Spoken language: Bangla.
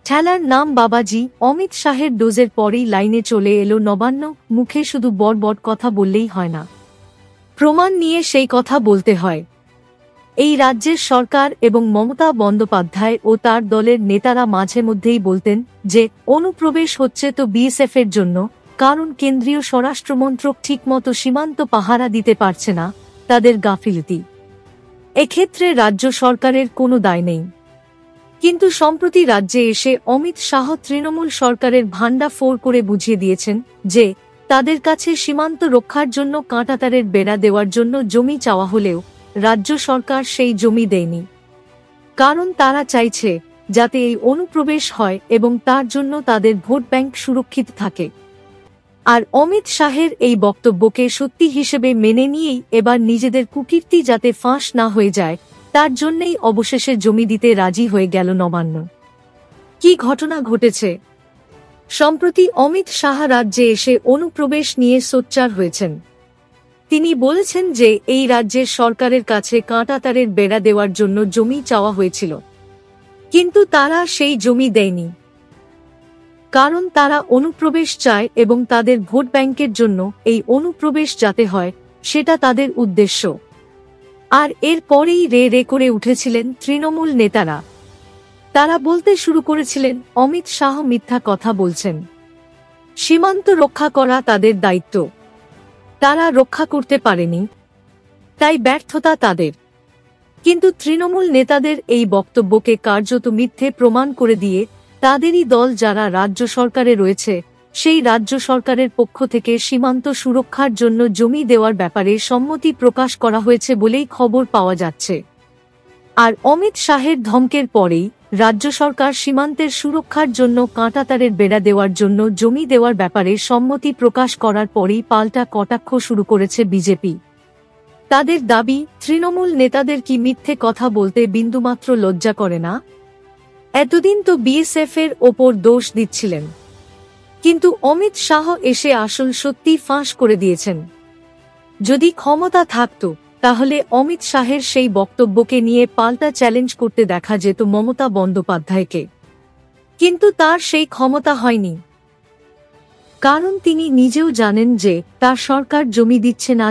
ঠেলার নাম বাবাজি। অমিত শাহের ডোজের পরেই লাইনে চলে এলো নবান্ন। মুখে শুধু বড় কথা বললেই হয় না, প্রমাণ নিয়ে সেই কথা বলতে হয়। এই রাজ্যের সরকার এবং মমতা বন্দ্যোপাধ্যায় ও তার দলের নেতারা মাঝে মধ্যেই বলতেন যে অনুপ্রবেশ হচ্ছে তো বিএসএফ এর জন্য, কারণ কেন্দ্রীয় স্বরাষ্ট্রমন্ত্রক ঠিকমতো সীমান্ত পাহারা দিতে পারছে না, তাদের গাফিলতি। এক্ষেত্রে রাজ্য সরকারের কোনো দায় নেই। কিন্তু সম্প্রতি রাজ্যে এসে অমিত শাহ তৃণমূল সরকারের ভান্ডা ফোড় করে বুঝিয়ে দিয়েছেন যে তাদের কাছে সীমান্ত রক্ষার জন্য কাঁটাতারের বেড়া দেওয়ার জন্য জমি চাওয়া হলেও রাজ্য সরকার সেই জমি দেয়নি, কারণ তারা চাইছে যাতে এই অনুপ্রবেশ হয় এবং তার জন্য তাদের ভোট ব্যাংক সুরক্ষিত থাকে। আর অমিত শাহের এই বক্তব্যকে সত্যি হিসেবে মেনে নিয়েই এবার নিজেদের কুকীর্তি যাতে ফাঁস না হয়ে যায়, তার জন্যই অবশেষে জমি দিতে রাজি হয়ে গেল নবান্ন। কি ঘটনা ঘটেছে? সম্প্রতি অমিত শাহ রাজ্যে এসে অনুপ্রবেশ নিয়ে সোচ্চার হয়েছেন। তিনি বলেছেন যে এই রাজ্যের সরকারের কাছে কাঁটাতারের বেড়া দেওয়ার জন্য জমি চাওয়া হয়েছিল, কিন্তু তারা সেই জমি দেয়নি, কারণ তারা অনুপ্রবেশ চায় এবং তাদের ভোট ব্যাংকের জন্য এই অনুপ্রবেশ যাতে হয় সেটা তাদের উদ্দেশ্য। আর এর পরেই রে করে উঠেছিলেন তৃণমূল নেতারা। তারা বলতে শুরু করেছিলেন অমিত শাহ মিথ্যা কথা বলছেন, সীমান্ত রক্ষা করা তাদের দায়িত্ব, তারা রক্ষা করতে পারেনি, তাই ব্যর্থতা তাদের। কিন্তু তৃণমূল নেতাদের এই বক্তব্যকে কার্যত মিথ্যে প্রমাণ করে দিয়ে তাদেরই দল যারা রাজ্য সরকারে রয়েছে সেই রাজ্য সরকারের পক্ষ থেকে সীমান্ত সুরক্ষার জন্য জমি দেওয়ার ব্যাপারে সম্মতি প্রকাশ করা হয়েছে বলেই খবর পাওয়া যাচ্ছে। আর অমিত শাহের ধমকের পরেই রাজ্য সরকার সীমান্তের সুরক্ষার জন্য কাঁটাতারের বেড়া দেওয়ার জন্য জমি দেওয়ার ব্যাপারে সম্মতি প্রকাশ করার পরেই পাল্টা কটাক্ষ শুরু করেছে বিজেপি। তাদের দাবি, তৃণমূল নেতাদের কি মিথ্যে কথা বলতে বিন্দুমাত্র লজ্জা করে না? এতদিন তো বিএসএফ এর ওপর দোষ দিচ্ছিলেন, কিন্তু অমিত শাহ এসে আসল সত্যি ফাঁস করে দিয়েছেন। যদি ক্ষমতা থাকত তাহলে অমিত শাহের সেই বক্তব্যকে নিয়ে পাল্টা চ্যালেঞ্জ করতে দেখা যেত মমতা বন্দ্যোপাধ্যায়কে, কিন্তু তার সেই ক্ষমতা হয়নি, কারণ তিনি নিজেও জানেন যে তার সরকার জমি দিচ্ছে না।